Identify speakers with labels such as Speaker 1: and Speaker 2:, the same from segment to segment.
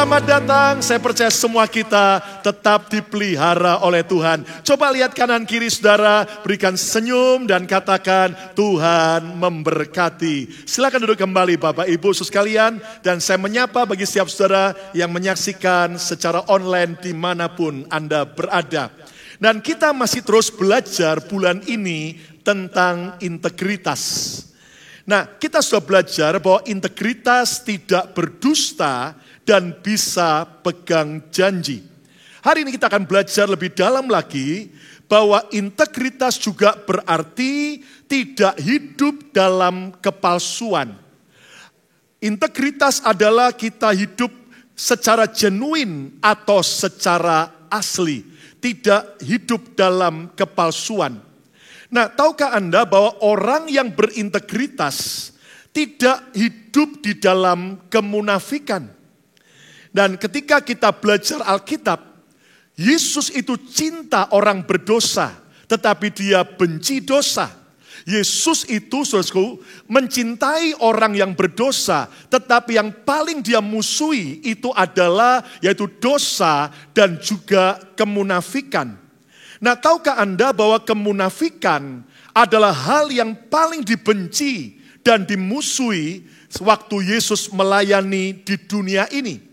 Speaker 1: Selamat datang, saya percaya semua kita tetap dipelihara oleh Tuhan. Coba lihat kanan kiri saudara, berikan senyum dan katakan Tuhan memberkati. Silakan duduk kembali Bapak Ibu sekalian, dan saya menyapa bagi setiap saudara yang menyaksikan secara online dimanapun Anda berada. Dan kita masih terus belajar bulan ini tentang integritas. Nah, kita sudah belajar bahwa integritas tidak berdusta dan bisa pegang janji. Hari ini kita akan belajar lebih dalam lagi bahwa integritas juga berarti tidak hidup dalam kepalsuan. Integritas adalah kita hidup secara genuine atau secara asli, tidak hidup dalam kepalsuan. Nah, tahukah Anda bahwa orang yang berintegritas tidak hidup di dalam kemunafikan? Dan ketika kita belajar Alkitab, Yesus itu cinta orang berdosa, tetapi dia benci dosa. Yesus itu, saudaraku, mencintai orang yang berdosa, tetapi yang paling dia musuhi itu adalah yaitu dosa dan juga kemunafikan. Nah, tahukah Anda bahwa kemunafikan adalah hal yang paling dibenci dan dimusuhi waktu Yesus melayani di dunia ini.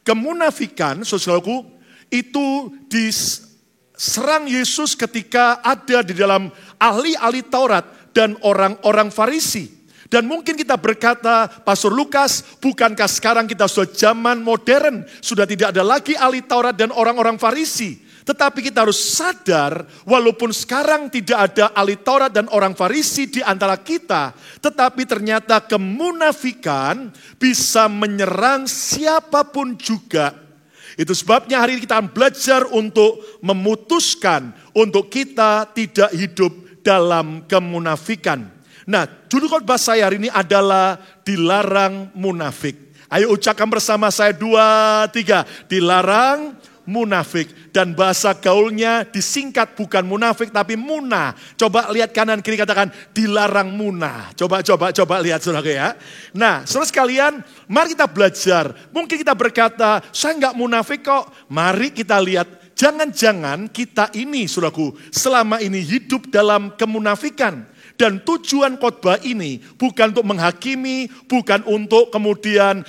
Speaker 1: Kemunafikan, saudaraku, itu diserang Yesus ketika ada di dalam ahli-ahli Taurat dan orang-orang Farisi. Dan mungkin kita berkata, Pastor Lukas, bukankah sekarang kita sudah zaman modern, sudah tidak ada lagi ahli Taurat dan orang-orang Farisi. Tetapi kita harus sadar, walaupun sekarang tidak ada ahli Taurat dan orang Farisi di antara kita, tetapi ternyata kemunafikan bisa menyerang siapapun juga. Itu sebabnya hari ini kita akan belajar untuk memutuskan untuk kita tidak hidup dalam kemunafikan. Nah, judul khotbah saya hari ini adalah dilarang munafik. Ayo ucapkan bersama saya 2, 3. Dilarang munafik. Dan bahasa gaulnya disingkat bukan munafik tapi muna. Coba lihat kanan kiri, katakan dilarang muna. Coba lihat saudara ya. Nah, saudara sekalian, mari kita belajar. Mungkin kita berkata, saya enggak munafik kok. Mari kita lihat, jangan-jangan kita ini, saudaraku, selama ini hidup dalam kemunafikan. Dan tujuan khotbah ini bukan untuk menghakimi, bukan untuk kemudian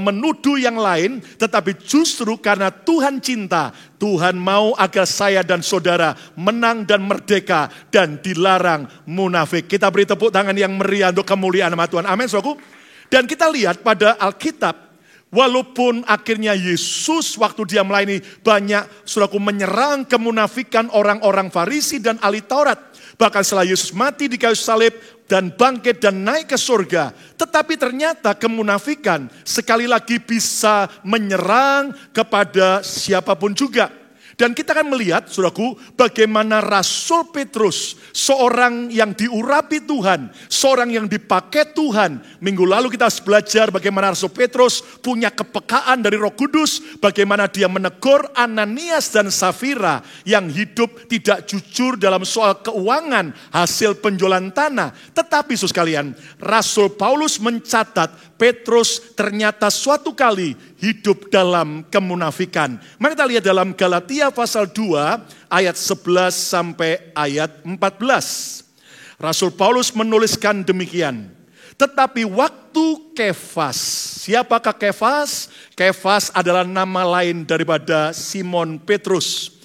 Speaker 1: menuduh yang lain, tetapi justru karena Tuhan cinta, Tuhan mau agar saya dan saudara menang dan merdeka dan dilarang munafik. Kita beri tepuk tangan yang meriah untuk kemuliaan nama Tuhan. Amin, saudaraku. Dan kita lihat pada Alkitab, walaupun akhirnya Yesus waktu dia melayani banyak, saudaraku, menyerang kemunafikan orang-orang Farisi dan ahli Taurat. Bahkan setelah Yesus mati di kayu salib dan bangkit dan naik ke surga. Tetapi ternyata kemunafikan sekali lagi bisa menyerang kepada siapapun juga. Dan kita akan melihat, saudaraku, bagaimana Rasul Petrus, seorang yang diurapi Tuhan, seorang yang dipakai Tuhan. Minggu lalu kita belajar bagaimana Rasul Petrus punya kepekaan dari Roh Kudus, bagaimana dia menegur Ananias dan Safira yang hidup tidak jujur dalam soal keuangan hasil penjualan tanah. Tetapi saudara sekalian, Rasul Paulus mencatat Petrus ternyata suatu kali hidup dalam kemunafikan. Mari kita lihat dalam Galatia pasal 2 ayat 11 sampai ayat 14. Rasul Paulus menuliskan demikian. Tetapi waktu Kefas, siapakah Kefas? Kefas adalah nama lain daripada Simon Petrus.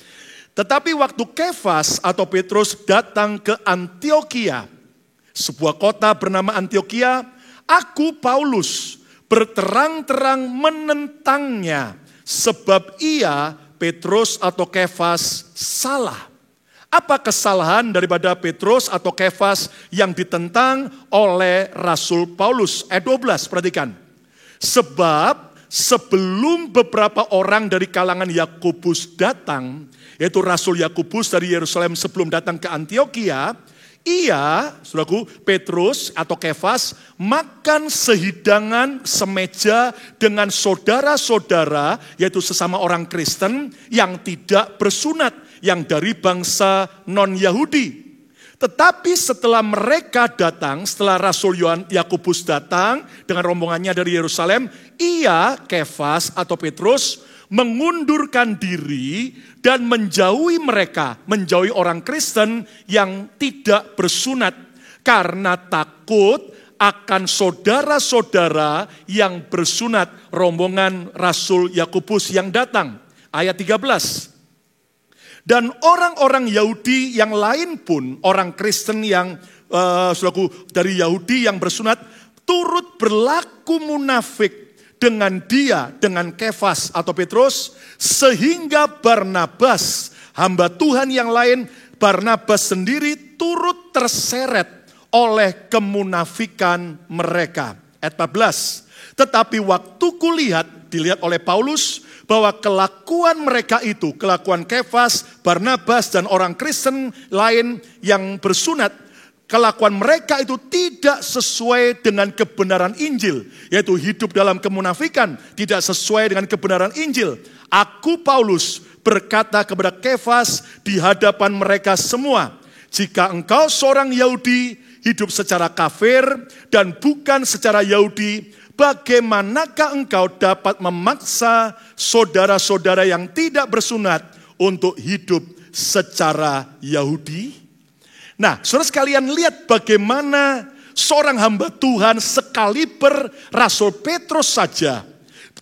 Speaker 1: Tetapi waktu Kefas atau Petrus datang ke Antiokhia, sebuah kota bernama Antiokhia, aku Paulus berterang-terang menentangnya sebab ia, Petrus atau Kefas, salah. Apa kesalahan daripada Petrus atau Kefas yang ditentang oleh Rasul Paulus? Ayat 12, perhatikan. Sebab sebelum beberapa orang dari kalangan Yakobus datang, yaitu Rasul Yakobus dari Yerusalem sebelum datang ke Antiokhia, ia, saudaraku, Petrus atau Kefas, makan sehidangan semeja dengan saudara-saudara, yaitu sesama orang Kristen yang tidak bersunat, yang dari bangsa non-Yahudi. Tetapi setelah mereka datang, setelah Rasul Yakobus datang dengan rombongannya dari Yerusalem, ia, Kefas atau Petrus, mengundurkan diri dan menjauhi mereka, menjauhi orang Kristen yang tidak bersunat karena takut akan saudara-saudara yang bersunat, rombongan Rasul Yakobus yang datang. Ayat 13. Dan orang-orang Yahudi yang lain pun, orang Kristen yang dari Yahudi yang bersunat, turut berlaku munafik dengan dia, dengan Kefas atau Petrus, sehingga Barnabas, hamba Tuhan yang lain, Barnabas sendiri turut terseret oleh kemunafikan mereka. Ayat 14. Tetapi waktu dilihat oleh Paulus, bahwa kelakuan mereka itu, kelakuan Kefas, Barnabas, dan orang Kristen lain yang bersunat, kelakuan mereka itu tidak sesuai dengan kebenaran Injil, yaitu hidup dalam kemunafikan, tidak sesuai dengan kebenaran Injil. Aku, Paulus, berkata kepada Kefas di hadapan mereka semua, jika engkau seorang Yahudi, hidup secara kafir dan bukan secara Yahudi, bagaimanakah engkau dapat memaksa saudara-saudara yang tidak bersunat untuk hidup secara Yahudi? Nah, saudara sekalian, lihat bagaimana seorang hamba Tuhan sekaliber Rasul Petrus saja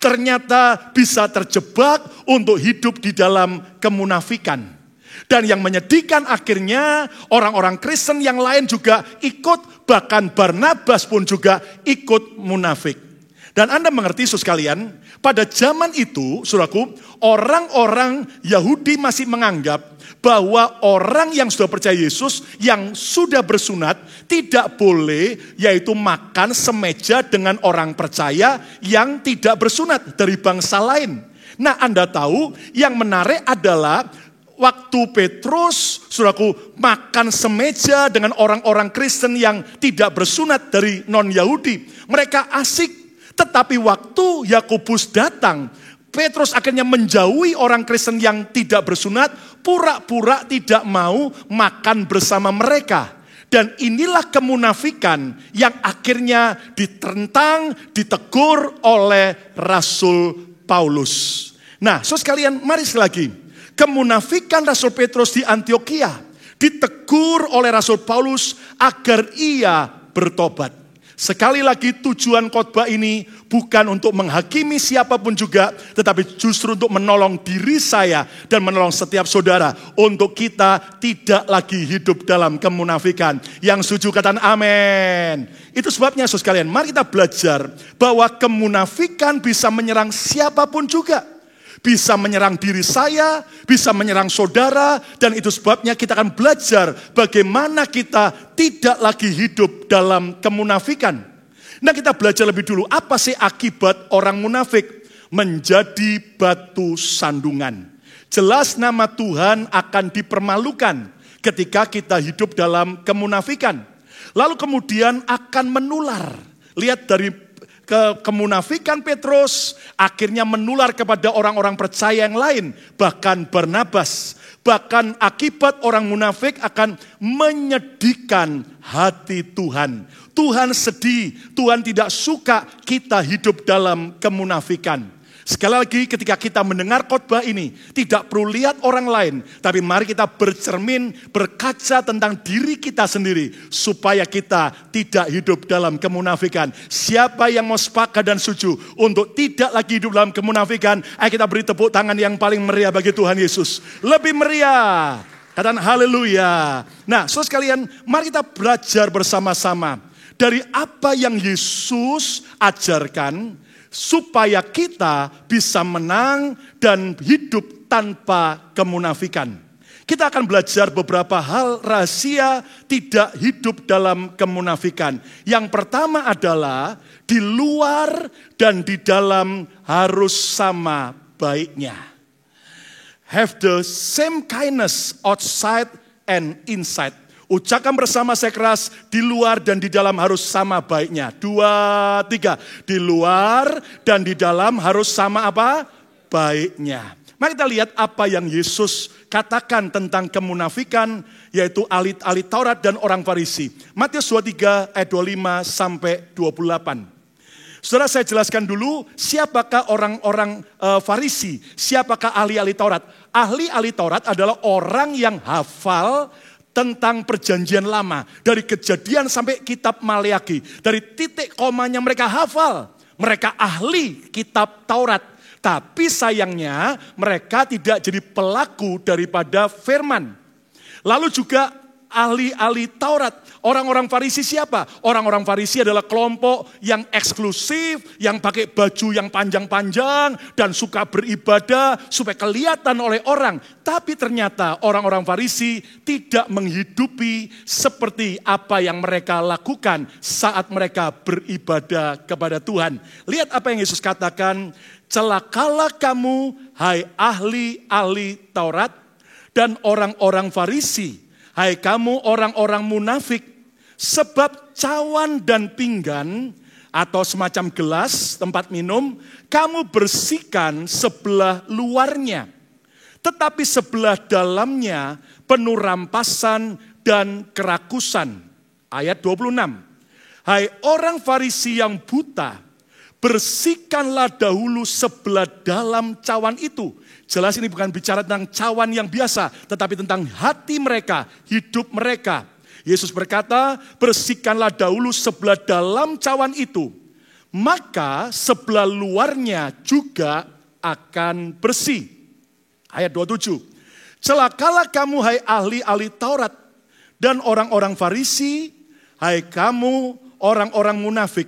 Speaker 1: ternyata bisa terjebak untuk hidup di dalam kemunafikan. Dan yang menyedihkan akhirnya orang-orang Kristen yang lain juga ikut, bahkan Barnabas pun juga ikut munafik. Dan Anda mengerti saudara sekalian, pada zaman itu, saudaraku, orang-orang Yahudi masih menganggap bahwa orang yang sudah percaya Yesus, yang sudah bersunat, tidak boleh yaitu makan semeja dengan orang percaya yang tidak bersunat dari bangsa lain. Nah, Anda tahu yang menarik adalah waktu Petrus, saudaraku, makan semeja dengan orang-orang Kristen yang tidak bersunat dari non-Yahudi. Mereka asik. Tetapi waktu Yakobus datang, Petrus akhirnya menjauhi orang Kristen yang tidak bersunat, pura-pura tidak mau makan bersama mereka. Dan inilah kemunafikan yang akhirnya ditentang, ditegur oleh Rasul Paulus. Nah, saudara sekalian, mari sekali lagi. Kemunafikan Rasul Petrus di Antiokhia ditegur oleh Rasul Paulus agar ia bertobat. Sekali lagi, tujuan khotbah ini bukan untuk menghakimi siapapun juga, tetapi justru untuk menolong diri saya dan menolong setiap saudara untuk kita tidak lagi hidup dalam kemunafikan. Yang setuju katakan amin. Itu sebabnya saudara sekalian, mari kita belajar bahwa kemunafikan bisa menyerang siapapun juga. Bisa menyerang diri saya, bisa menyerang saudara, dan itu sebabnya kita akan belajar bagaimana kita tidak lagi hidup dalam kemunafikan. Nah, kita belajar lebih dulu, apa sih akibat orang munafik? Menjadi batu sandungan. Jelas nama Tuhan akan dipermalukan ketika kita hidup dalam kemunafikan. Lalu kemudian akan menular. Lihat dari kemunafikan Petrus akhirnya menular kepada orang-orang percaya yang lain, bahkan Barnabas. Bahkan akibat orang munafik akan menyedihkan hati Tuhan. Tuhan sedih, Tuhan tidak suka kita hidup dalam kemunafikan. Sekali lagi, ketika kita mendengar khotbah ini, tidak perlu lihat orang lain, tapi mari kita bercermin, berkaca tentang diri kita sendiri, supaya kita tidak hidup dalam kemunafikan. Siapa yang mau sepakat dan setuju untuk tidak lagi hidup dalam kemunafikan, ayo kita beri tepuk tangan yang paling meriah bagi Tuhan Yesus. Lebih meriah. Katakan haleluya. Nah, saudara sekalian, mari kita belajar bersama-sama dari apa yang Yesus ajarkan, supaya kita bisa menang dan hidup tanpa kemunafikan. Kita akan belajar beberapa hal rahasia tidak hidup dalam kemunafikan. Yang pertama adalah di luar dan di dalam harus sama baiknya. Have the same kindness outside and inside. Ucapkan bersama saya keras, di luar dan di dalam harus sama baiknya. 2, 3. Di luar dan di dalam harus sama apa? baiknya. Mari kita lihat apa yang Yesus katakan tentang kemunafikan, yaitu ahli Taurat dan orang Farisi. Matius 23 ayat 25 sampai 28. Saudara, saya jelaskan dulu siapakah orang-orang Farisi, siapakah ahli-ahli Taurat. Ahli-ahli Taurat adalah orang yang hafal tentang perjanjian lama. Dari Kejadian sampai kitab Maleakhi. Dari titik komanya mereka hafal. Mereka ahli kitab Taurat. Tapi sayangnya mereka tidak jadi pelaku daripada firman. Lalu juga ahli-ahli Taurat. Orang-orang Farisi siapa? Orang-orang Farisi adalah kelompok yang eksklusif, yang pakai baju yang panjang-panjang, dan suka beribadah supaya kelihatan oleh orang. Tapi ternyata orang-orang Farisi tidak menghidupi seperti apa yang mereka lakukan saat mereka beribadah kepada Tuhan. Lihat apa yang Yesus katakan, celakalah kamu, hai ahli-ahli Taurat dan orang-orang Farisi. Hai kamu orang-orang munafik, sebab cawan dan pinggan atau semacam gelas tempat minum, kamu bersihkan sebelah luarnya. Tetapi sebelah dalamnya penuh rampasan dan kerakusan. Ayat 26. Hai orang Farisi yang buta, bersihkanlah dahulu sebelah dalam cawan itu. Jelas ini bukan bicara tentang cawan yang biasa, tetapi tentang hati mereka, hidup mereka. Yesus berkata, bersihkanlah dahulu sebelah dalam cawan itu, maka sebelah luarnya juga akan bersih. Ayat 27. Celakalah kamu hai ahli-ahli Taurat dan orang-orang Farisi, hai kamu orang-orang munafik.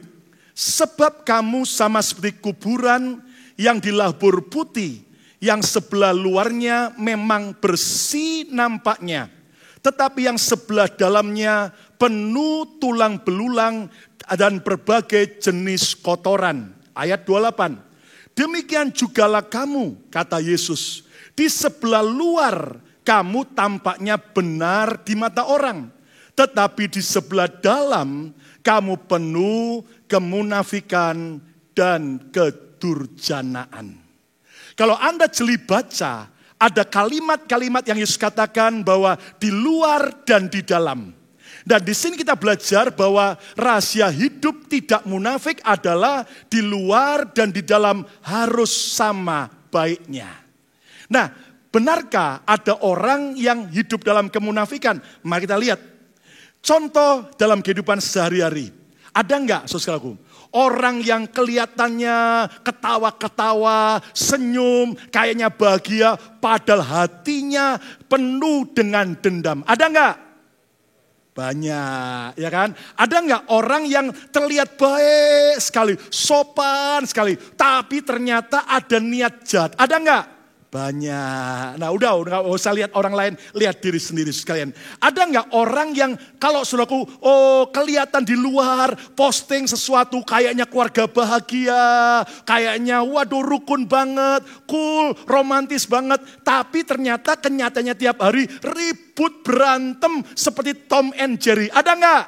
Speaker 1: Sebab kamu sama seperti kuburan yang dilabur putih, yang sebelah luarnya memang bersih nampaknya, tetapi yang sebelah dalamnya penuh tulang belulang dan berbagai jenis kotoran. Ayat 28. Demikian jugalah kamu, kata Yesus, di sebelah luar kamu tampaknya benar di mata orang, tetapi di sebelah dalam kamu penuh kemunafikan dan kedurjanaan. Kalau Anda jeli baca, ada kalimat-kalimat yang Yesus katakan bahwa di luar dan di dalam. Dan di sini kita belajar bahwa rahasia hidup tidak munafik adalah di luar dan di dalam harus sama baiknya. Nah, benarkah ada orang yang hidup dalam kemunafikan? Mari kita lihat. Contoh dalam kehidupan sehari-hari. Ada enggak, saudaraku? Orang yang kelihatannya ketawa-ketawa, senyum, kayaknya bahagia, padahal hatinya penuh dengan dendam. Ada enggak? Banyak, ya kan? Ada enggak orang yang terlihat baik sekali, sopan sekali, tapi ternyata ada niat jahat? Ada enggak? Banyak. Nah udah gak usah lihat orang lain, lihat diri sendiri sekalian. Ada nggak orang yang kalau saudaraku, kelihatan di luar, posting sesuatu kayaknya keluarga bahagia, kayaknya waduh rukun banget, cool, romantis banget. Tapi ternyata kenyataannya tiap hari ribut, berantem seperti Tom and Jerry. Ada nggak?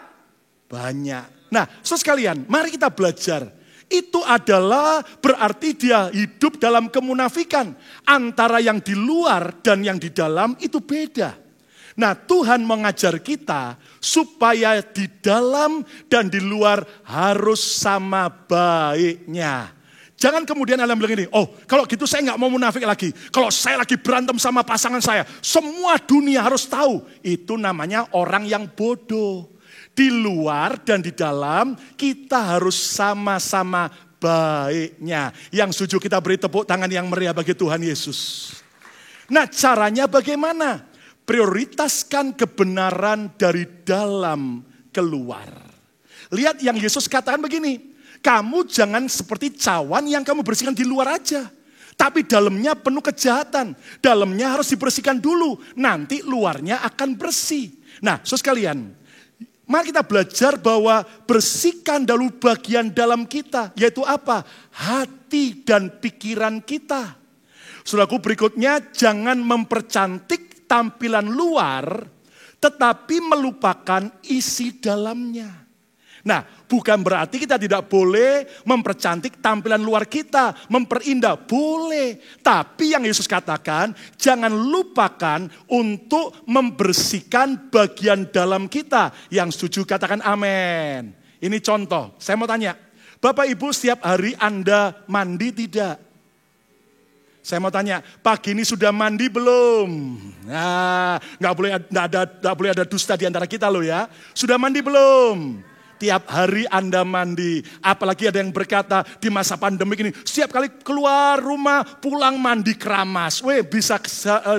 Speaker 1: Banyak. Nah saudara sekalian, mari kita belajar. Itu adalah berarti dia hidup dalam kemunafikan. Antara yang di luar dan yang di dalam itu beda. Nah Tuhan mengajar kita supaya di dalam dan di luar harus sama baiknya. Jangan kemudian Anda bilang ini, oh kalau gitu saya nggak mau munafik lagi. Kalau saya lagi berantem sama pasangan saya, semua dunia harus tahu. Itu namanya orang yang bodoh. Di luar dan di dalam kita harus sama-sama baiknya. Yang setuju kita beri tepuk tangan yang meriah bagi Tuhan Yesus. Nah caranya bagaimana? Prioritaskan kebenaran dari dalam keluar. Lihat yang Yesus katakan begini. Kamu jangan seperti cawan yang kamu bersihkan di luar aja. Tapi dalamnya penuh kejahatan. Dalamnya harus dibersihkan dulu. Nanti luarnya akan bersih. Nah saudara sekalian. Mari kita belajar bahwa bersihkan dulu bagian dalam kita. Yaitu apa? Hati dan pikiran kita. Saudaraku berikutnya jangan mempercantik tampilan luar. Tetapi melupakan isi dalamnya. Nah, bukan berarti kita tidak boleh mempercantik tampilan luar kita, memperindah, boleh. Tapi yang Yesus katakan, jangan lupakan untuk membersihkan bagian dalam kita. Yang setuju katakan amin. Ini contoh, saya mau tanya, Bapak Ibu setiap hari Anda mandi tidak? Saya mau tanya, pagi ini sudah mandi belum? Nah, nggak boleh ada dusta di antara kita loh ya. Sudah mandi belum? Tiap hari Anda mandi. Apalagi ada yang berkata di masa pandemi ini, setiap kali keluar rumah pulang mandi keramas. Bisa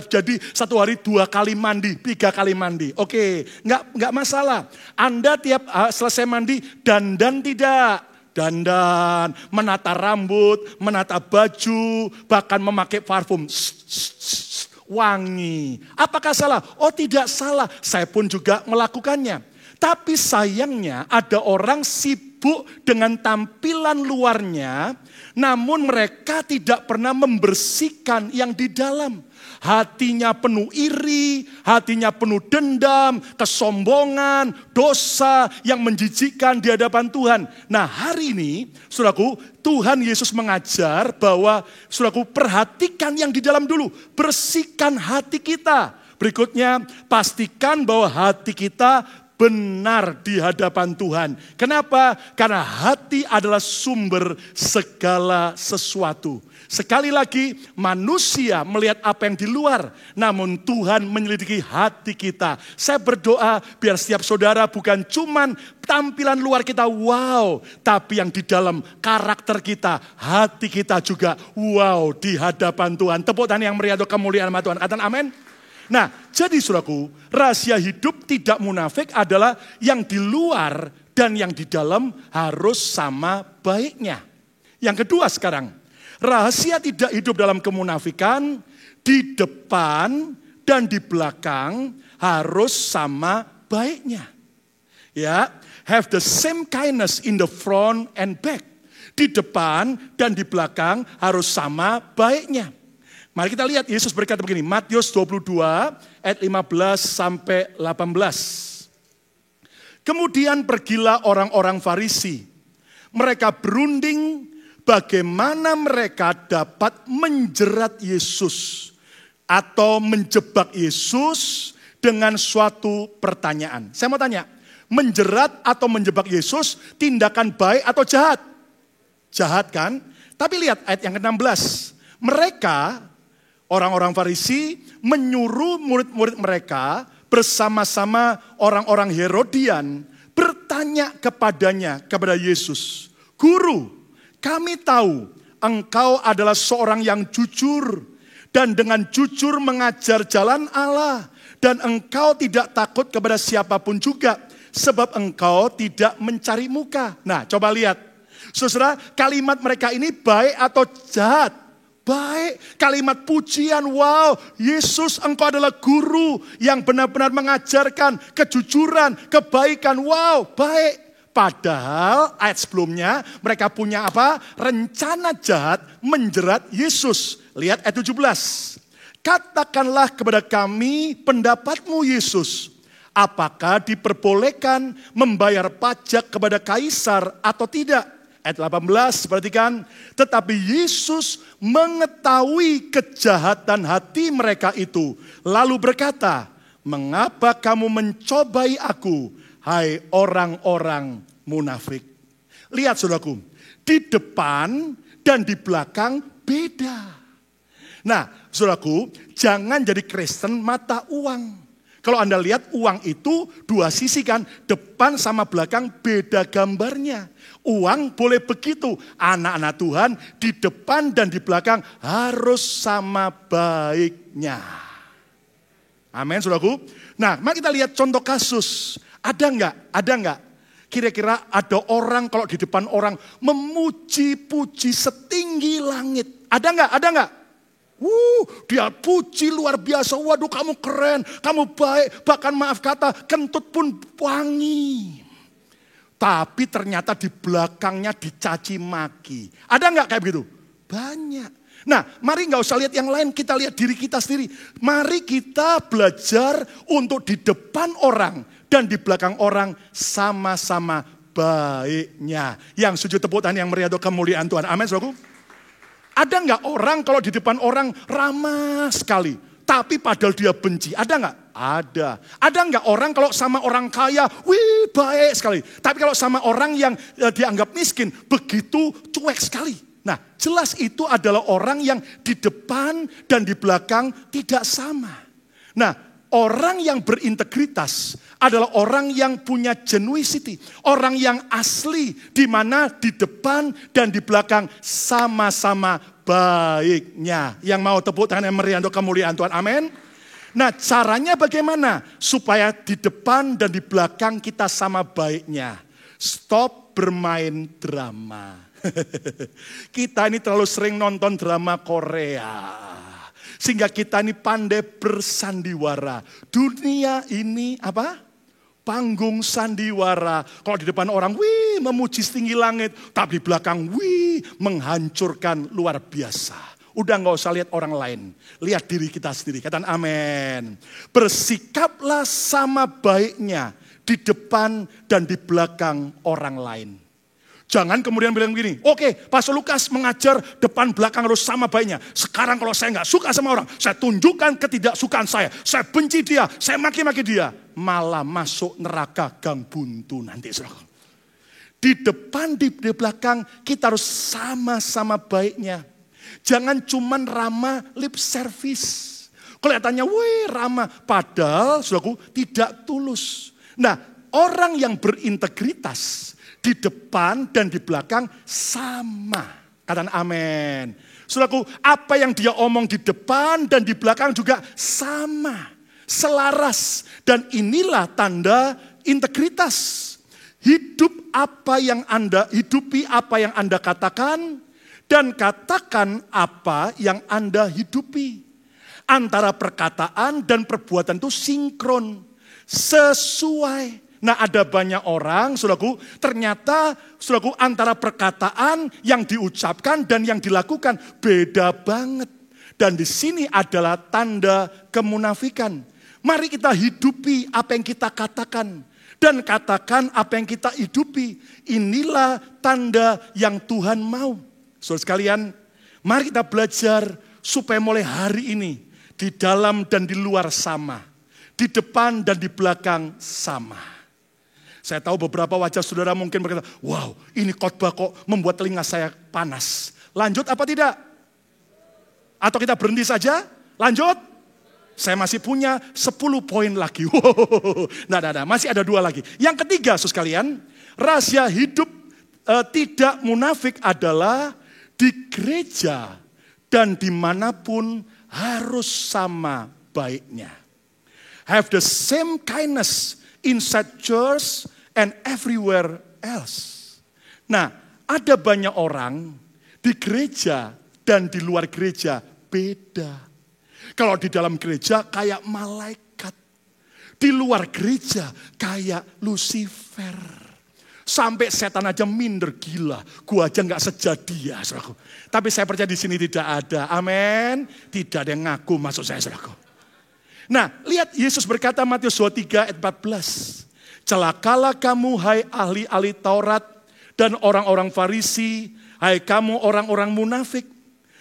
Speaker 1: jadi satu hari 2 kali mandi, 3 kali mandi. Oke, nggak masalah. Anda tiap selesai mandi dandan tidak? Dandan, menata rambut, menata baju, bahkan memakai parfum. Wangi. Apakah salah? Oh tidak salah. Saya pun juga melakukannya. Tapi sayangnya ada orang sibuk dengan tampilan luarnya, namun mereka tidak pernah membersihkan yang di dalam. Hatinya penuh iri, hatinya penuh dendam, kesombongan, dosa yang menjijikkan di hadapan Tuhan. Nah hari ini, saudaraku, Tuhan Yesus mengajar bahwa, saudaraku, perhatikan yang di dalam dulu. Bersihkan hati kita. Berikutnya, pastikan bahwa hati kita benar di hadapan Tuhan. Kenapa? Karena hati adalah sumber segala sesuatu. Sekali lagi, manusia melihat apa yang di luar, namun Tuhan menyelidiki hati kita. Saya berdoa biar setiap saudara bukan cuman tampilan luar kita wow, tapi yang di dalam karakter kita, hati kita juga wow di hadapan Tuhan. Tepuk tangan yang meriah untuk kemuliaan nama Tuhan. Katakan amin. Nah, jadi saudaraku, rahasia hidup tidak munafik adalah yang di luar dan yang di dalam harus sama baiknya. Yang kedua sekarang, rahasia tidak hidup dalam kemunafikan, di depan dan di belakang harus sama baiknya. Ya, have the same kindness in the front and back. Di depan dan di belakang harus sama baiknya. Mari kita lihat Yesus berkata begini, Matius 22 ayat 15 sampai 18. Kemudian pergilah orang-orang Farisi. Mereka berunding bagaimana mereka dapat menjerat Yesus atau menjebak Yesus dengan suatu pertanyaan. Saya mau tanya, menjerat atau menjebak Yesus tindakan baik atau jahat? Jahat kan? Tapi lihat ayat yang ke-16. Mereka, orang-orang Farisi, menyuruh murid-murid mereka bersama-sama orang-orang Herodian bertanya kepada Yesus, Guru, kami tahu engkau adalah seorang yang jujur dan dengan jujur mengajar jalan Allah dan engkau tidak takut kepada siapapun juga sebab engkau tidak mencari muka. Nah, coba lihat. Saudara, kalimat mereka ini baik atau jahat? Baik, kalimat pujian, wow, Yesus engkau adalah guru yang benar-benar mengajarkan kejujuran, kebaikan, wow, baik. Padahal ayat sebelumnya mereka punya apa? Rencana jahat menjerat Yesus. Lihat ayat 17. Katakanlah kepada kami pendapatmu Yesus, apakah diperbolehkan membayar pajak kepada Kaisar atau tidak? Ayat 18, perhatikan. Tetapi Yesus mengetahui kejahatan hati mereka itu. Lalu berkata, mengapa kamu mencobai aku, hai orang-orang munafik? Lihat saudaraku, di depan dan di belakang beda. Nah saudaraku, jangan jadi Kristen mata uang. Kalau Anda lihat uang itu dua sisi kan, depan sama belakang beda gambarnya. Uang boleh begitu, anak-anak Tuhan di depan dan di belakang harus sama baiknya. Amin, saudaraku. Nah, mari kita lihat contoh kasus. Ada enggak? Kira-kira ada orang kalau di depan orang memuji-puji setinggi langit. Ada enggak? Dia puji luar biasa, waduh kamu keren, kamu baik, bahkan maaf kata kentut pun wangi. Tapi ternyata di belakangnya dicaci maki. Ada nggak kayak begitu? Banyak. Nah mari nggak usah lihat yang lain, kita lihat diri kita sendiri. Mari kita belajar untuk di depan orang dan di belakang orang sama-sama baiknya. Yang sujud tepuk tangan yang meriah untuk kemuliaan Tuhan. Amin, saudaraku. Ada nggak orang kalau di depan orang ramah sekali, tapi padahal dia benci? Ada nggak? Ada. Ada nggak orang kalau sama orang kaya, wih baik sekali. Tapi kalau sama orang yang dianggap miskin, begitu cuek sekali. Nah, jelas itu adalah orang yang di depan dan di belakang tidak sama. Nah, orang yang berintegritas adalah orang yang punya genuinity. Orang yang asli, di mana di depan dan di belakang sama-sama baiknya. Yang mau tepuk tangan yang meriah untuk kemuliaan Tuhan, amin. Nah, caranya bagaimana? Supaya di depan dan di belakang kita sama baiknya. Stop bermain drama. Kita ini terlalu sering nonton drama Korea. Sehingga kita ini pandai bersandiwara. Dunia ini apa? Panggung sandiwara. Kalau di depan orang, wih memuji setinggi langit. Tapi di belakang, wih menghancurkan luar biasa. Udah gak usah lihat orang lain. Lihat diri kita sendiri. Katakan amin. Bersikaplah sama baiknya di depan dan di belakang orang lain. Jangan kemudian bilang begini, oke, Pastor Lukas mengajar depan belakang harus sama baiknya. Sekarang kalau saya nggak suka sama orang, saya tunjukkan ketidaksukaan saya benci dia, saya maki-maki dia. Malah masuk neraka gang buntu nanti. Di depan, di belakang kita harus sama-sama baiknya. Jangan cuman ramah lip service. Kelihatannya, wih ramah, padahal saudaraku tidak tulus. Nah, orang yang berintegritas di depan dan di belakang sama. Katakan amin. Saudaraku, apa yang dia omong di depan dan di belakang juga sama. Selaras. Dan inilah tanda integritas. Hidupi apa yang Anda katakan dan katakan apa yang Anda hidupi. Antara perkataan dan perbuatan itu sinkron. Sesuai. Nah, ada banyak orang, saudaraku, ternyata saudaraku antara perkataan yang diucapkan dan yang dilakukan beda banget. Dan di sini adalah tanda kemunafikan. Mari kita hidupi apa yang kita katakan dan katakan apa yang kita hidupi. Inilah tanda yang Tuhan mau. Saudara sekalian, mari kita belajar supaya mulai hari ini di dalam dan di luar sama, di depan dan di belakang sama. Saya tahu beberapa wajah saudara mungkin berkata, wow ini khotbah kok membuat telinga saya panas. Lanjut apa tidak? Atau kita berhenti saja? Lanjut? Saya masih punya 10 poin lagi. Nah, masih ada 2 lagi. Yang ketiga, saudara sekalian, rahasia hidup tidak munafik adalah di gereja dan dimanapun harus sama baiknya. Have the same kindness inside church and everywhere else. Nah, ada banyak orang di gereja dan di luar gereja beda. Kalau di dalam gereja kayak malaikat. Di luar gereja kayak Lucifer. Sampai setan aja minder, gila. Gua aja gak sejadia, saudaraku. Tapi saya percaya di sini tidak ada. Amin. Tidak ada yang ngaku masuk saya, saudaraku. Nah, lihat Yesus berkata Matius 23 ayat 14. Celakalah kamu hai ahli-ahli Taurat dan orang-orang Farisi, hai kamu orang-orang munafik.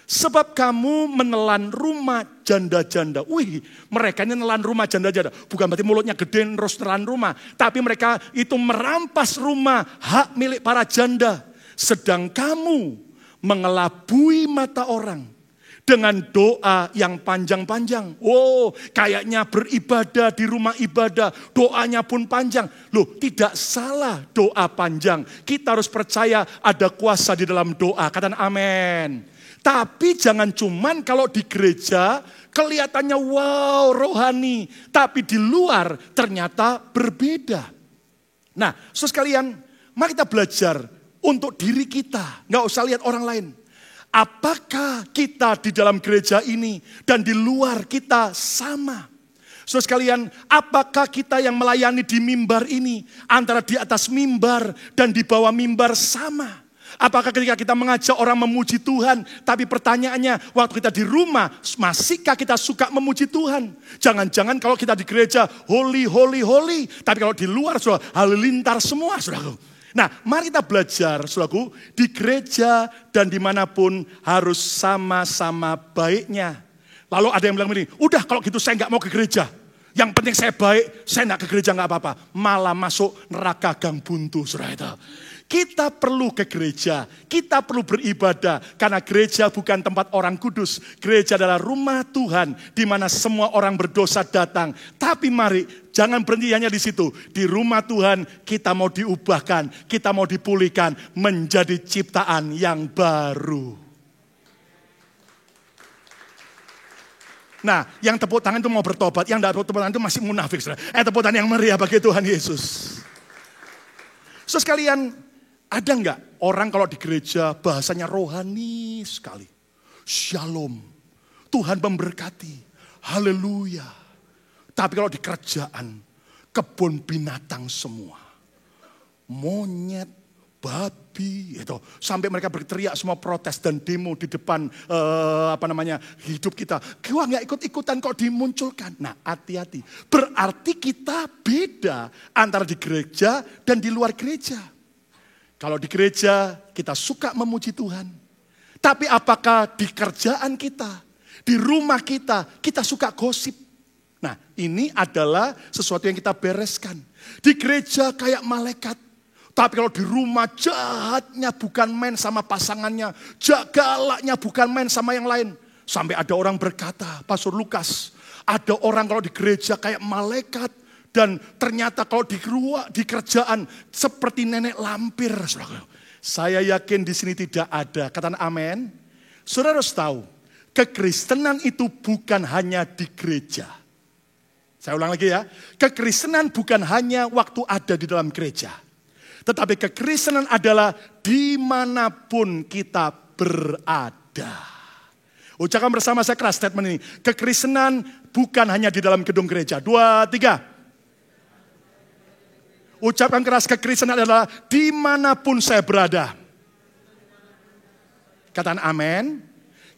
Speaker 1: Sebab kamu menelan rumah janda-janda. Wih, mereka ini menelan rumah janda-janda. Bukan berarti mulutnya gede terus menelan rumah. Tapi mereka itu merampas rumah hak milik para janda. Sedang kamu mengelabui mata orang dengan doa yang panjang-panjang. Oh, kayaknya beribadah di rumah ibadah, doanya pun panjang. Loh, tidak salah doa panjang. Kita harus percaya ada kuasa di dalam doa. Katakan amin. Tapi jangan cuman kalau di gereja kelihatannya wow rohani. Tapi di luar ternyata berbeda. Nah, saudara sekalian, mari kita belajar untuk diri kita. Nggak usah lihat orang lain. Apakah kita di dalam gereja ini dan di luar kita sama? Saudara sekalian, apakah kita yang melayani di mimbar ini antara di atas mimbar dan di bawah mimbar sama? Apakah ketika kita mengajak orang memuji Tuhan, tapi pertanyaannya waktu kita di rumah, masihkah kita suka memuji Tuhan? Jangan-jangan kalau kita di gereja holy, holy, holy, tapi kalau di luar sudah halilintar semua, saudara. Nah, mari kita belajar, saudaraku, di gereja dan dimanapun harus sama-sama baiknya. Lalu ada yang bilang begini, udah kalau gitu saya nggak mau ke gereja. Yang penting saya baik, saya nggak ke gereja nggak apa-apa. Malah masuk neraka gang buntu, saudara itu. Kita perlu ke gereja, kita perlu beribadah. Karena gereja bukan tempat orang kudus. Gereja adalah rumah Tuhan, di mana semua orang berdosa datang. Tapi mari, jangan berhenti hanya di situ. Di rumah Tuhan, kita mau diubahkan, kita mau dipulihkan, menjadi ciptaan yang baru. Nah, yang tepuk tangan itu mau bertobat, yang tidak tepuk tangan itu masih munafik. Tepuk tangan yang meriah bagi Tuhan Yesus. So sekalian, ada enggak orang kalau di gereja bahasanya rohani sekali. Shalom, Tuhan memberkati, haleluya. Tapi kalau di kerjaan, kebun binatang semua. Monyet, babi, itu sampai mereka berteriak semua protes dan demo di depan hidup kita. Gua nggak ikut-ikutan kok dimunculkan. Nah, hati-hati. Berarti kita beda antara di gereja dan di luar gereja. Kalau di gereja kita suka memuji Tuhan. Tapi apakah di kerjaan kita, di rumah kita suka gosip? Nah, ini adalah sesuatu yang kita bereskan. Di gereja kayak malaikat. Tapi kalau di rumah jahatnya bukan main sama pasangannya. Galaknya bukan main sama yang lain. Sampai ada orang berkata, Pastor Lukas, ada orang kalau di gereja kayak malaikat. Dan ternyata kalau di kerjaan seperti nenek lampir. Saya yakin di sini tidak ada. Katakan amin. Saudara harus tahu, kekristenan itu bukan hanya di gereja. Saya ulang lagi ya. Kekristenan bukan hanya waktu ada di dalam gereja. Tetapi kekristenan adalah dimanapun kita berada. Ucapkan bersama saya keras statement ini. Kekristenan bukan hanya di dalam gedung gereja. 2, 3. Ucapkan keras, kekristenan adalah dimanapun saya berada. Katakan amin.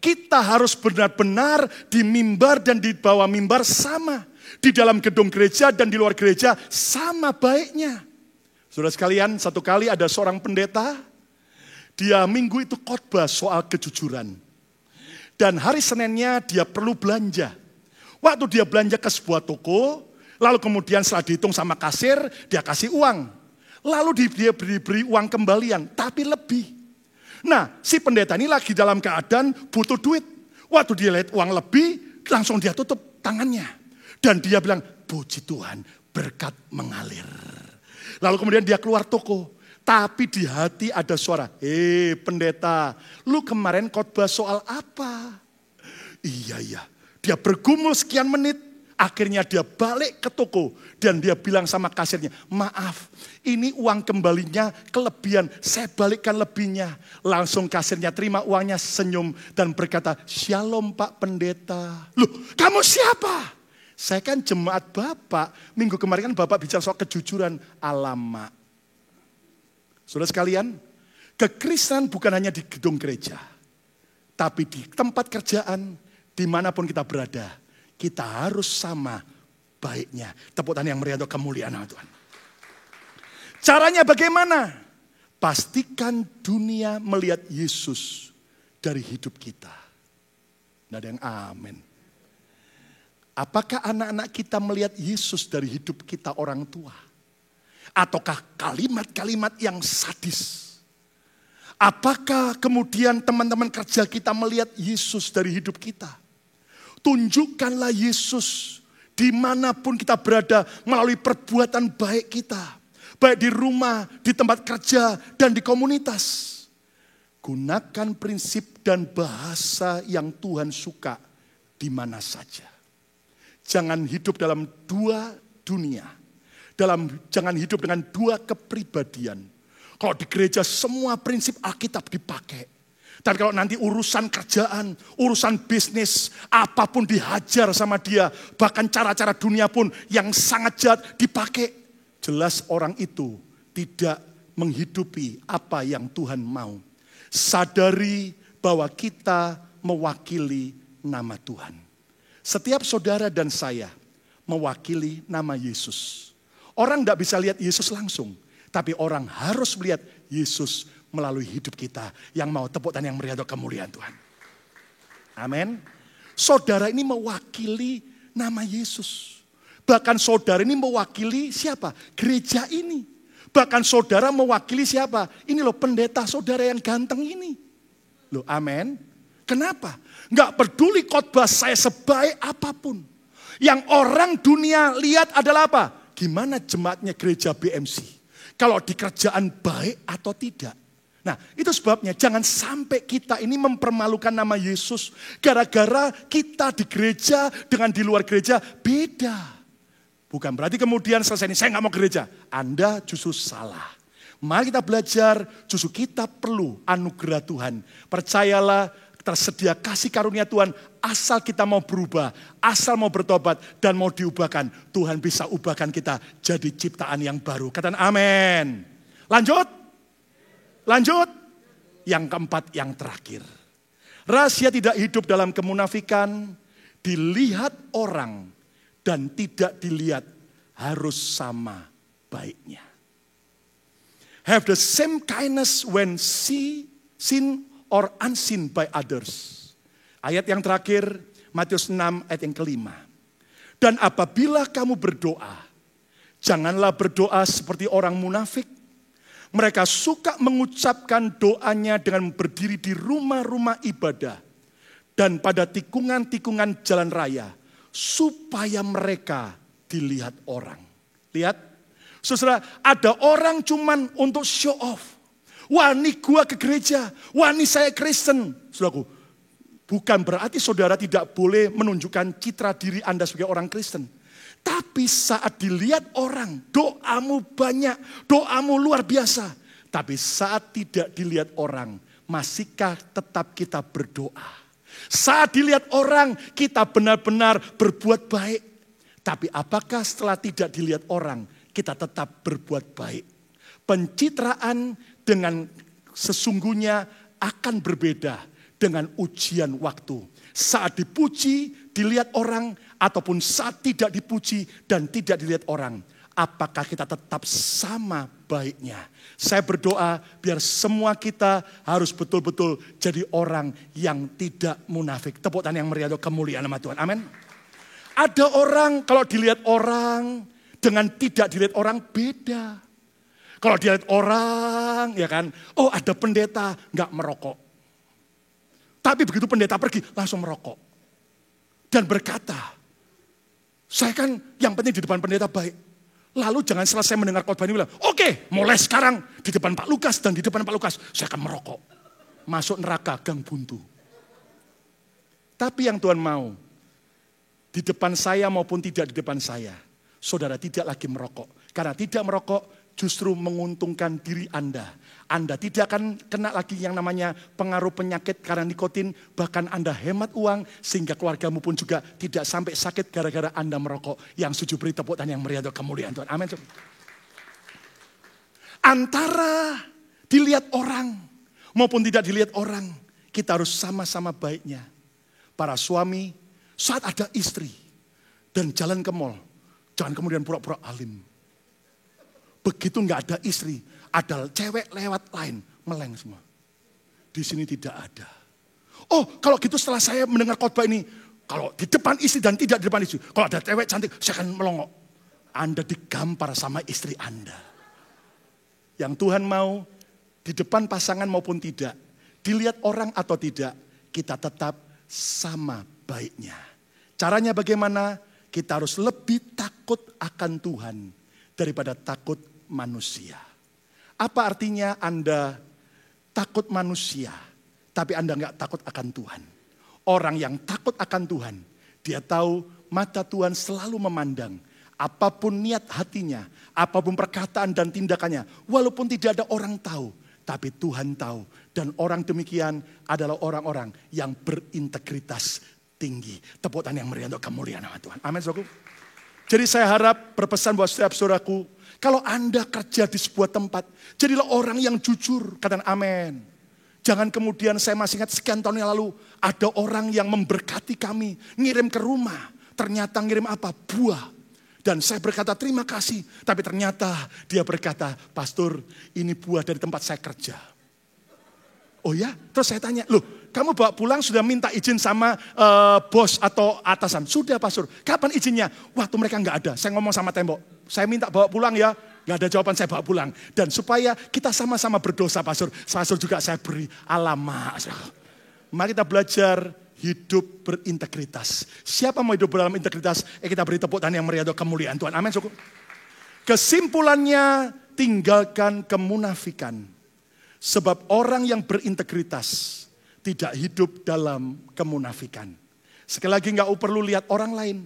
Speaker 1: Kita harus benar-benar di mimbar dan di bawah mimbar sama. Di dalam gedung gereja dan di luar gereja sama baiknya. Saudara sekalian, satu kali ada seorang pendeta. Dia minggu itu khotbah soal kejujuran. Dan hari Seninnya dia perlu belanja. Waktu dia belanja ke sebuah toko, lalu kemudian setelah dihitung sama kasir, dia kasih uang. Lalu dia beri uang kembalian, tapi lebih. Nah, si pendeta ini lagi dalam keadaan butuh duit. Waktu dia lihat uang lebih, langsung dia tutup tangannya. Dan dia bilang, puji Tuhan, berkat mengalir. Lalu kemudian dia keluar toko. Tapi di hati ada suara, pendeta, lu kemarin khotbah soal apa? Iya. Dia bergumul sekian menit. Akhirnya dia balik ke toko dan dia bilang sama kasirnya, maaf ini uang kembalinya kelebihan, saya balikkan lebihnya. Langsung kasirnya terima uangnya, senyum dan berkata, shalom Pak Pendeta. Loh, kamu siapa? Saya kan jemaat Bapak, minggu kemarin kan Bapak bicara soal kejujuran. Alamak. Saudara sekalian, kekristenan bukan hanya di gedung gereja, tapi di tempat kerjaan, dimanapun kita berada. Kita harus sama baiknya. Tepuk tangan yang meriah untuk kemuliaan Tuhan. Caranya bagaimana? Pastikan dunia melihat Yesus dari hidup kita. Tidak ada yang amin. Apakah anak-anak kita melihat Yesus dari hidup kita orang tua? Ataukah kalimat-kalimat yang sadis? Apakah kemudian teman-teman kerja kita melihat Yesus dari hidup kita? Tunjukkanlah Yesus dimanapun kita berada melalui perbuatan baik kita. Baik di rumah, di tempat kerja, dan di komunitas. Gunakan prinsip dan bahasa yang Tuhan suka di mana saja. Jangan hidup dalam dua dunia. Jangan hidup dengan dua kepribadian. Kalau di gereja semua prinsip Alkitab dipakai. Dan kalau nanti urusan kerjaan, urusan bisnis, apapun dihajar sama dia. Bahkan cara-cara dunia pun yang sangat jahat dipakai. Jelas orang itu tidak menghidupi apa yang Tuhan mau. Sadari bahwa kita mewakili nama Tuhan. Setiap saudara dan saya mewakili nama Yesus. Orang tidak bisa lihat Yesus langsung. Tapi orang harus melihat Yesus melalui hidup kita. Yang mau tepuk tangan yang meriah untuk kemuliaan Tuhan. Amin. Saudara ini mewakili nama Yesus. Bahkan saudara ini mewakili siapa? Gereja ini. Bahkan saudara mewakili siapa? Ini loh pendeta saudara yang ganteng ini. Loh amin. Kenapa? Nggak peduli khotbah saya sebaik apapun. Yang orang dunia lihat adalah apa? Gimana jemaatnya gereja BMC? Kalau di kerjaan baik atau tidak? Nah itu sebabnya jangan sampai kita ini mempermalukan nama Yesus. Gara-gara kita di gereja dengan di luar gereja beda. Bukan berarti kemudian selesai ini saya nggak mau gereja. Anda justru salah. Mari kita belajar, justru kita perlu anugerah Tuhan. Percayalah, tersedia kasih karunia Tuhan, asal kita mau berubah, asal mau bertobat dan mau diubahkan. Tuhan bisa ubahkan kita jadi ciptaan yang baru. Katakan amin. Lanjut. Yang keempat, yang terakhir. Rahasia tidak hidup dalam kemunafikan, dilihat orang dan tidak dilihat harus sama baiknya. Have the same kindness when seen or unseen by others. Ayat yang terakhir, Matius 6 ayat yang kelima. Dan apabila kamu berdoa, janganlah berdoa seperti orang munafik. Mereka suka mengucapkan doanya dengan berdiri di rumah-rumah ibadah. Dan pada tikungan-tikungan jalan raya. Supaya mereka dilihat orang. Lihat, saudara, ada orang cuman untuk show off. Wah ini gua ke gereja, wah ini saya Kristen. Saudaraku, bukan berarti saudara tidak boleh menunjukkan citra diri Anda sebagai orang Kristen. Tapi saat dilihat orang, doamu banyak, doamu luar biasa. Tapi saat tidak dilihat orang, masihkah tetap kita berdoa? Saat dilihat orang, kita benar-benar berbuat baik. Tapi apakah setelah tidak dilihat orang, kita tetap berbuat baik? Pencitraan dengan sesungguhnya akan berbeda dengan ujian waktu. Saat dipuji, dilihat orang, ataupun saat tidak dipuji dan tidak dilihat orang. Apakah kita tetap sama baiknya? Saya berdoa biar semua kita harus betul-betul jadi orang yang tidak munafik. Tepuk tangan yang meriah untuk kemuliaan nama Tuhan. Amin. Ada orang kalau dilihat orang dengan tidak dilihat orang beda. Kalau dilihat orang ya kan, oh ada pendeta nggak merokok. Tapi begitu pendeta pergi langsung merokok. Dan berkata, saya kan yang penting di depan pendeta baik. Lalu jangan selesai mendengar khotbah ini bilang, oke, mulai sekarang di depan Pak Lukas dan di depan Pak Lukas saya akan merokok. Masuk neraka gang buntu. Tapi yang Tuhan mau, di depan saya maupun tidak di depan saya, saudara tidak lagi merokok. Karena tidak merokok justru menguntungkan diri Anda. Anda tidak akan kena lagi yang namanya pengaruh penyakit karena nikotin. Bahkan Anda hemat uang sehingga keluargamu pun juga tidak sampai sakit gara-gara Anda merokok. Yang setuju beri tepuk tangan yang meriah untuk kemuliaan Tuhan. Amin. Antara dilihat orang maupun tidak dilihat orang, kita harus sama-sama baiknya. Para suami saat ada istri dan jalan ke mall, jangan kemudian pura-pura alim. Begitu nggak ada istri, ada cewek lewat lain, meleng semua. Di sini tidak ada. Oh, kalau gitu setelah saya mendengar khotbah ini, kalau di depan istri dan tidak di depan istri, kalau ada cewek cantik, saya akan melongok. Anda digampar sama istri Anda. Yang Tuhan mau, di depan pasangan maupun tidak, dilihat orang atau tidak, kita tetap sama baiknya. Caranya bagaimana? Kita harus lebih takut akan Tuhan daripada takut manusia. Apa artinya Anda takut manusia, tapi Anda nggak takut akan Tuhan? Orang yang takut akan Tuhan, dia tahu mata Tuhan selalu memandang. Apapun niat hatinya, apapun perkataan dan tindakannya, walaupun tidak ada orang tahu, tapi Tuhan tahu. Dan orang demikian adalah orang-orang yang berintegritas tinggi. Tepuk tangan yang meriah untuk kemuliaan nama Tuhan. Amin, saudaraku. Jadi saya harap berpesan buat setiap saudaraku, kalau Anda kerja di sebuah tempat, jadilah orang yang jujur, katakan amin. Jangan kemudian saya masih ingat sekian tahun yang lalu, ada orang yang memberkati kami, ngirim ke rumah, ternyata ngirim apa? Buah. Dan saya berkata terima kasih. Tapi ternyata dia berkata, pastor ini buah dari tempat saya kerja. Oh ya? Terus saya tanya, loh kamu bawa pulang sudah minta izin sama bos atau atasan? Sudah pastor, kapan izinnya? Waktu mereka nggak ada, saya ngomong sama tembok. Saya minta bawa pulang ya, nggak ada jawaban, saya bawa pulang. Dan supaya kita sama-sama berdosa pastor juga saya beri alamat. Mari kita belajar hidup berintegritas. Siapa mau hidup dalam integritas? Kita beri tepuk tangan yang meriah untuk kemuliaan Tuhan. Amin. Kesimpulannya, tinggalkan kemunafikan. Sebab orang yang berintegritas tidak hidup dalam kemunafikan. Sekali lagi nggak perlu lihat orang lain,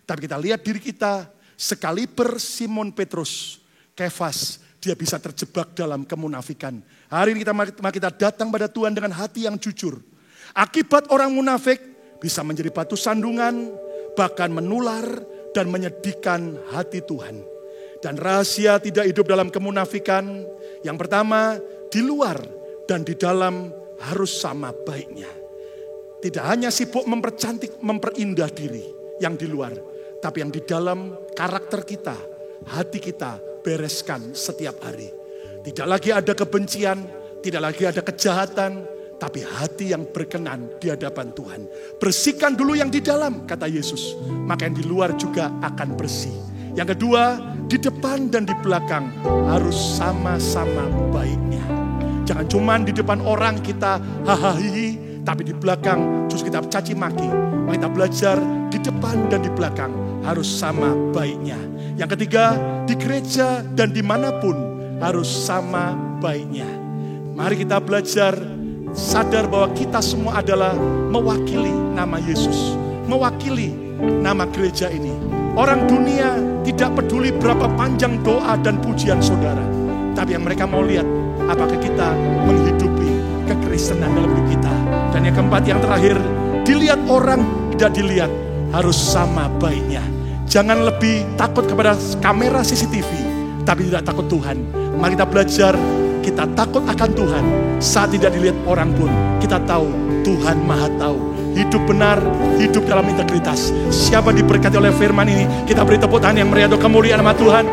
Speaker 1: tapi kita lihat diri kita. Sekaliber Simon Petrus, Kefas, dia bisa terjebak dalam kemunafikan. Hari ini kita datang pada Tuhan dengan hati yang jujur. Akibat orang munafik bisa menjadi batu sandungan, bahkan menular dan menyedihkan hati Tuhan. Dan rahasia tidak hidup dalam kemunafikan, yang pertama, di luar dan di dalam harus sama baiknya. Tidak hanya sibuk mempercantik, memperindah diri yang di luar, tapi yang di dalam karakter kita, hati kita bereskan setiap hari. Tidak lagi ada kebencian, tidak lagi ada kejahatan, tapi hati yang berkenan di hadapan Tuhan. Bersihkan dulu yang di dalam, kata Yesus, maka yang di luar juga akan bersih. Yang kedua, di depan dan di belakang harus sama-sama baiknya. Jangan cuma di depan orang kita hahaha, tapi di belakang justru kita caci maki. Maka kita belajar di depan dan di belakang harus sama baiknya. Yang ketiga, di gereja dan dimanapun harus sama baiknya. Mari kita belajar sadar bahwa kita semua adalah mewakili nama Yesus, mewakili nama gereja ini. Orang dunia tidak peduli berapa panjang doa dan pujian saudara, tapi yang mereka mau lihat apakah kita menghidupi kekristenan dalam hidup kita. Dan yang keempat, yang terakhir, dilihat orang tidak dilihat, harus sama baiknya. Jangan lebih takut kepada kamera CCTV, tapi tidak takut Tuhan. Mari kita belajar, kita takut akan Tuhan. Saat tidak dilihat orang pun, kita tahu Tuhan Maha Tahu. Hidup benar, hidup dalam integritas. Siapa diberkati oleh firman ini, kita beri tepuk tangan yang meriah untuk kemuliaan nama Tuhan.